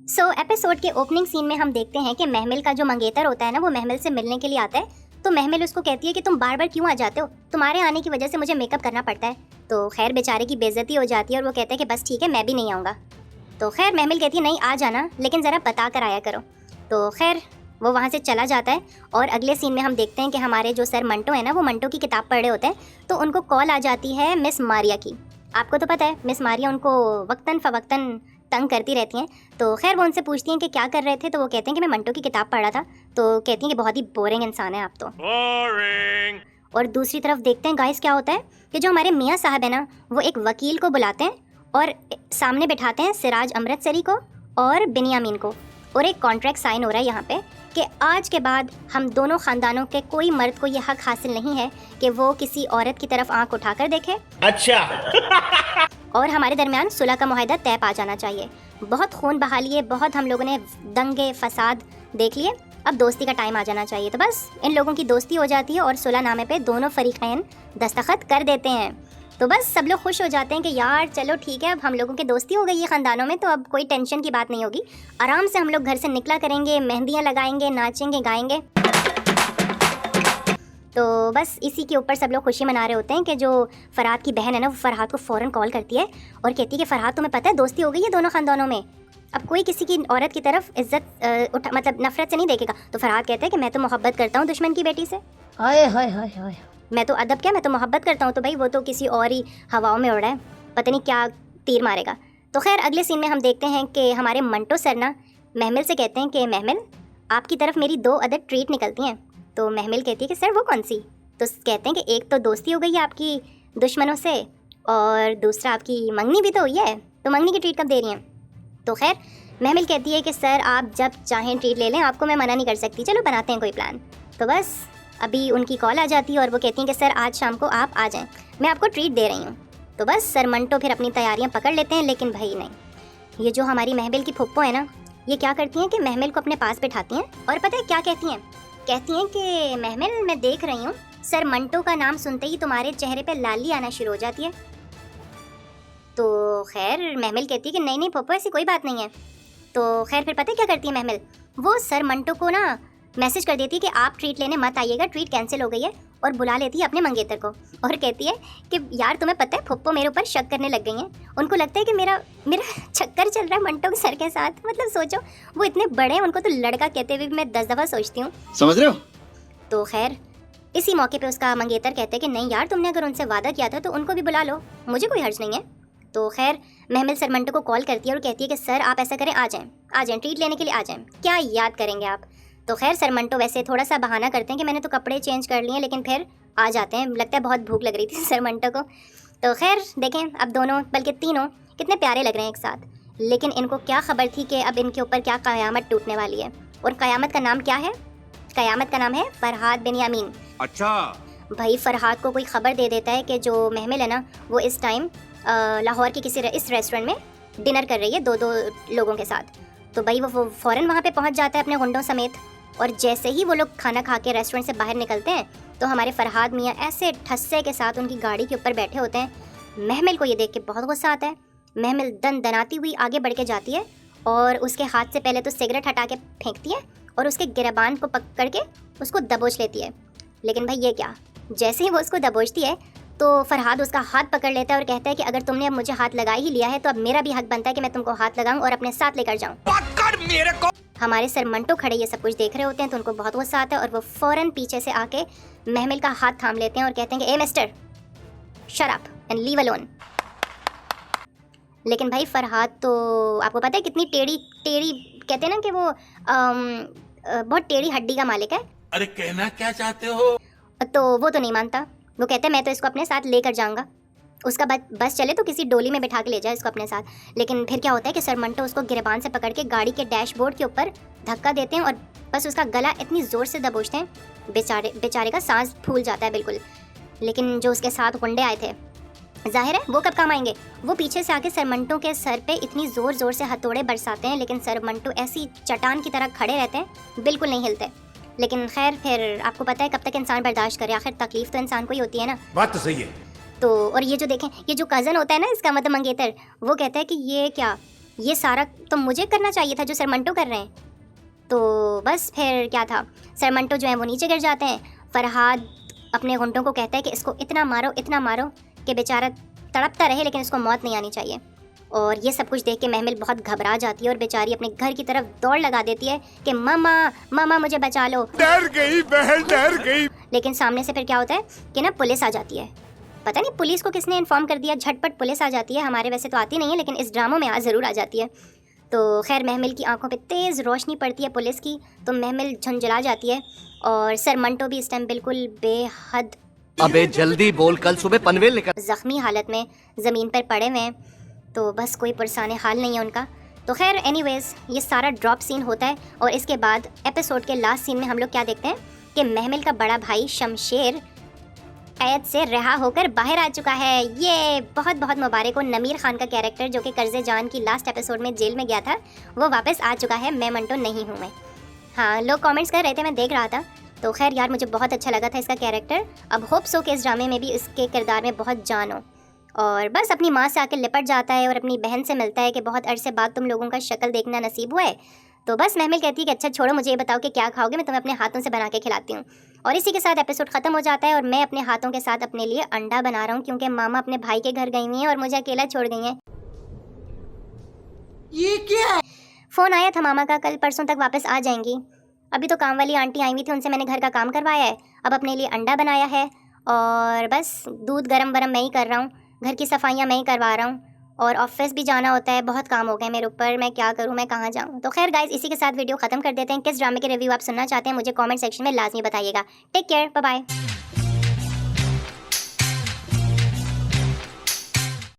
Episode के opening scene में हम देखते हैं कि महमिल का जो मंगेतर होता है ना, वो महमिल से मिलने के लिए आता है। तो महमिल उसको कहती है कि तुम बार बार क्यों आ जाते हो, तुम्हारे आने की वजह से मुझे मेकअप करना पड़ता है। तो खैर बेचारे की बेइज्जती हो जाती है और वो कहते हैं कि बस ठीक है, मैं भी नहीं आऊँगा। तो खैर महमिल कहती है नहीं आ जाना, लेकिन ज़रा बता कर आया करो। तो खैर वो वहाँ से चला जाता है। और अगले सीन में हम देखते हैं कि हमारे जो सर मंटो है ना, वो मंटो की किताब पढ़ रहे होते हैं। तो उनको कॉल आ जाती है मिस मारिया की। आपको तो पता है मिस मारिया उनको वक्तन फ़वक्तन तंग करती रहती हैं। तो खैर वो उनसे पूछती हैं कि क्या कर रहे थे। तो वो कहते हैं कि मैं मंटो की किताब पढ़ रहा था। तो कहती हैं कि बहुत ही बोरिंग इंसान है आप तो। बोरिंग। और दूसरी तरफ देखते हैं गाइस क्या होता है कि जो हमारे मियाँ साहब है ना, वो एक वकील को बुलाते हैं और सामने बिठाते हैं सिराज अमृतसरी को और बिनियामीन को। और एक कॉन्ट्रैक्ट साइन हो रहा है यहाँ पे कि आज के बाद हम दोनों ख़ानदानों के कोई मर्द को ये हक हासिल नहीं है कि वो किसी औरत की तरफ आंख उठाकर देखे। अच्छा। और हमारे दरमियान सुलह का मुआहदा तय पा जाना चाहिए। बहुत खून बहा लिए, बहुत हम लोगों ने दंगे फसाद देख लिए, अब दोस्ती का टाइम आ जाना चाहिए। तो बस इन लोगों की दोस्ती हो जाती है और सुलह नामे पे दोनों फरीकैन दस्तखत कर देते हैं। तो बस सब लोग खुश हो जाते हैं कि यार चलो ठीक है, अब हम लोगों की दोस्ती हो गई है ख़ानदानों में, तो अब कोई टेंशन की बात नहीं होगी। आराम से हम लोग घर से निकला करेंगे, मेहंदियाँ लगाएंगे, नाचेंगे गाएंगे। तो बस इसी के ऊपर सब लोग खुशी मना रहे होते हैं कि जो फरहाद की बहन है ना, वो फरहाद को फ़ौरन कॉल करती है और कहती है कि फरहाद तुम्हें पता है दोस्ती हो गई है दोनों ख़ानदानों में, अब कोई किसी की औरत की तरफ इज्जत मतलब नफरत से नहीं देखेगा। तो फरहाद कहता है कि मैं तो मोहब्बत करता हूँ दुश्मन की बेटी से। हाय हाय हाय हाय, मैं तो अदब क्या, मैं तो मोहब्बत करता हूँ। तो भाई वो तो किसी और ही हवाओं में उड़ रहा है, पता नहीं क्या तीर मारेगा। तो खैर अगले सीन में हम देखते हैं कि हमारे मंटो सर ना महमिल से कहते हैं कि महमिल आपकी तरफ मेरी 2 अदद ट्रीट निकलती हैं। तो महमिल कहती है कि सर वो कौन सी। तो कहते हैं कि एक तो दोस्ती हो गई है आपकी दुश्मनों से और दूसरा आपकी मंगनी भी तो हुई है, तो मंगनी की ट्रीट कब दे रही हैं। तो खैर महमिल कहती है कि सर आप जब चाहें ट्रीट ले लें, आपको मैं मना नहीं कर सकती, चलो बनाते हैं कोई प्लान। तो बस अभी उनकी कॉल आ जाती है और वो कहती हैं कि सर आज शाम को आप आ जाएं, मैं आपको ट्रीट दे रही हूँ। तो बस सर मंटो फिर अपनी तैयारियाँ पकड़ लेते हैं, लेकिन भाई नहीं, ये जो हमारी महमिल की फुप्पो है ना, ये क्या करती हैं कि महमिल को अपने पास बिठाती हैं और पता है क्या कहती हैं, कहती हैं कि महमिल मैं देख रही हूँ सर मंटो का नाम सुनते ही तुम्हारे चेहरे पे लाली आना शुरू हो जाती है। तो खैर महमिल कहती है कि नहीं नहीं फुप्पो ऐसी कोई बात नहीं है। तो खैर फिर पता है क्या करती है महमिल, वो सर मंटो को ना मैसेज कर देती है कि आप ट्रीट लेने मत आइएगा, ट्रीट कैंसिल हो गई है, और बुला लेती है अपने मंगेतर को और कहती है कि यार तुम्हें पता है फुप्पो मेरे ऊपर शक करने लग गई हैं, उनको लगता है कि मेरा चक्कर चल रहा है मंटो के सर के साथ। मतलब सोचो वो इतने बड़े हैं, उनको तो लड़का कहते हुए मैं 10 दफ़ा सोचती हूँ, समझ रहे हो। तो खैर इसी मौके पे उसका मंगेतर कहते हैं कि नहीं यार तुमने अगर उनसे वादा किया था तो उनको भी बुला लो, मुझे कोई हर्ज नहीं है। तो खैर महमिल सर मंटो को कॉल करती है और कहती है कि सर आप ऐसा करें, आ जाएं ट्रीट लेने के लिए आ जाएं, क्या याद करेंगे आप। तो खैर सर मंटो वैसे थोड़ा सा बहाना करते हैं कि मैंने तो कपड़े चेंज कर लिए, लेकिन फिर आ जाते हैं, लगता है बहुत भूख लग रही थी सर मंटो को। तो खैर देखें अब दोनों बल्कि तीनों कितने प्यारे लग रहे हैं एक साथ, लेकिन इनको क्या खबर थी कि अब इनके ऊपर क्या क़यामत टूटने वाली है। और क़यामत का नाम क्या है, क़यामत का नाम है फरहाद बिनियामीन। अच्छा। भाई फरहाद को कोई खबर दे देता है कि जो महमिल है ना, वो इस टाइम लाहौर के किसी इस रेस्टोरेंट में डिनर कर रही है 2-2 लोगों के साथ। तो भाई वो फ़ौरन वहाँ पे पहुँच जाता है अपने गुंडों समेत, और जैसे ही वो लोग खाना खा के रेस्टोरेंट से बाहर निकलते हैं तो हमारे फरहाद मियाँ ऐसे ठस्से के साथ उनकी गाड़ी के ऊपर बैठे होते हैं। महमिल को ये देख के बहुत गुस्सा आता है, महमिल दनाती हुई आगे बढ़ के जाती है और उसके हाथ से पहले तो सिगरेट हटा के फेंकती है और उसके गिरबान को पकड़ के उसको दबोच लेती है। लेकिन भाई ये क्या, जैसे ही वो उसको दबोचती है तो फरहाद उसका हाथ पकड़ लेता है और कहता है कि अगर तुमने अब मुझे हाथ लगा ही लिया है तो अब मेरा भी हक बनता है कि मैं तुमको हाथ लगाऊं और अपने साथ लेकर जाऊं। पकड़ मेरे को। हमारे सर मंटो खड़े ये सब कुछ देख रहे होते हैं, तो उनको बहुत गुस्सा आता है और वो फ़ौरन पीछे से आके महमिल का हाथ थाम लेते हैं और कहते हैं कि ए mister shut up and leave alone. लेकिन भाई फरहाद तो आपको पता है कितनी टेढ़ी कहते हैं ना कि वो बहुत टेढ़ी हड्डी का मालिक है। अरे कहना क्या चाहते हो। तो वो तो नहीं मानता, वो कहते हैं मैं तो इसको अपने साथ लेकर जाऊंगा, उसका बस चले तो किसी डोली में बिठा के ले जाए इसको अपने साथ। लेकिन फिर क्या होता है कि सर मंटो उसको गिरबान से पकड़ के गाड़ी के डैशबोर्ड के ऊपर धक्का देते हैं और बस उसका गला इतनी ज़ोर से दबोचते हैं, बेचारे का सांस फूल जाता है बिल्कुल। लेकिन जो उसके साथ गुंडे आए थे, जाहिर है वो कब काम आएंगे, वो पीछे से आके सर मंटो के सर पे इतनी ज़ोर से हथौड़े बरसाते हैं, लेकिन सर मंटो ऐसी चट्टान की तरह खड़े रहते हैं, बिल्कुल नहीं हिलते। लेकिन खैर फिर आपको पता है कब तक इंसान बर्दाश्त करे, आखिर तकलीफ तो इंसान को ही होती है ना। बात तो सही है। तो और ये जो देखें, ये जो कज़न होता है ना इसका, मतलब मंगेतर, वो कहता है कि ये क्या, ये सारा तो मुझे करना चाहिए था जो सर मंटो कर रहे हैं। तो बस फिर क्या था, सर मंटो जो है वो नीचे गिर जाते हैं। फरहाद अपने गुंडों को कहता है कि इसको इतना मारो कि बेचारा तड़पता रहे लेकिन इसको मौत नहीं आनी चाहिए। और ये सब कुछ देख के महमिल बहुत घबरा जाती है और बेचारी अपने घर की तरफ दौड़ लगा देती है कि मामा मामा मुझे बचा लो। डर गई बहन, डर गई। लेकिन सामने से फिर क्या होता है कि ना पुलिस आ जाती है। पता नहीं पुलिस को किसने इन्फॉर्म कर दिया, झटपट पुलिस आ जाती है। हमारे वैसे तो आती नहीं है लेकिन इस ड्रामों में आज ज़रूर आ जाती है। तो खैर महमिल की आंखों पे तेज़ रोशनी पड़ती है पुलिस की, तो महमिल झुंझला जाती है। और सर मंटो भी इस टाइम बिल्कुल बेहद अबे जल्दी बोल, कल सुबह पनवेल निकल। ज़ख्मी हालत में ज़मीन पर पड़े हुए हैं, तो बस कोई पुरसाने हाल नहीं है उनका। तो खैर एनीवेज़ ये सारा ड्रॉप सीन होता है और इसके बाद एपिसोड के लास्ट सीन में हम लोग क्या देखते हैं कि महमिल का बड़ा भाई शमशेर कैद से रिहा होकर बाहर आ चुका है। ये बहुत बहुत मुबारक हो। नमीर खान का कैरेक्टर जो कि कर्ज़े जान की लास्ट एपिसोड में जेल में गया था वो वापस आ चुका है। मैं मंटो नहीं हूँ मैं। हाँ, लोग कमेंट्स कर रहे थे, मैं देख रहा था। तो खैर यार मुझे बहुत अच्छा लगा था इसका कैरेक्टर। अब होप सो कि इस ड्रामे में भी इसके किरदार में बहुत जान हो। और बस अपनी माँ से आकर लिपट जाता है और अपनी बहन से मिलता है कि बहुत अरसे बाद तुम लोगों का शक्ल देखना नसीब हुआ है। तो बस महमिल कहती है कि अच्छा छोड़ो, मुझे ये बताओ कि क्या खाओगे, मैं तुम्हें अपने हाथों से बना के खिलाती हूँ। और इसी के साथ एपिसोड ख़त्म हो जाता है और मैं अपने हाथों के साथ अपने लिए अंडा बना रहा हूँ क्योंकि मामा अपने भाई के घर गई हुई हैं और मुझे अकेला छोड़ गई हैं। ये क्या है? फ़ोन आया था मामा का, कल परसों तक वापस आ जाएंगी। अभी तो काम वाली आंटी आई हुई थी, उनसे मैंने घर का काम करवाया है। अब अपने लिए अंडा बनाया है और बस दूध गरम वरम मैं ही कर रहा हूँ, घर की सफाइयाँ मैं ही करवा रहा हूँ और ऑफिस भी जाना होता है। बहुत काम हो गए मेरे ऊपर, मैं क्या करूँ, मैं कहाँ जाऊँ। तो खैर गाइस इसी के साथ वीडियो ख़त्म कर देते हैं। किस ड्रामे के रिव्यू आप सुनना चाहते हैं मुझे कमेंट सेक्शन में लाजमी बताइएगा। Take care, bye bye.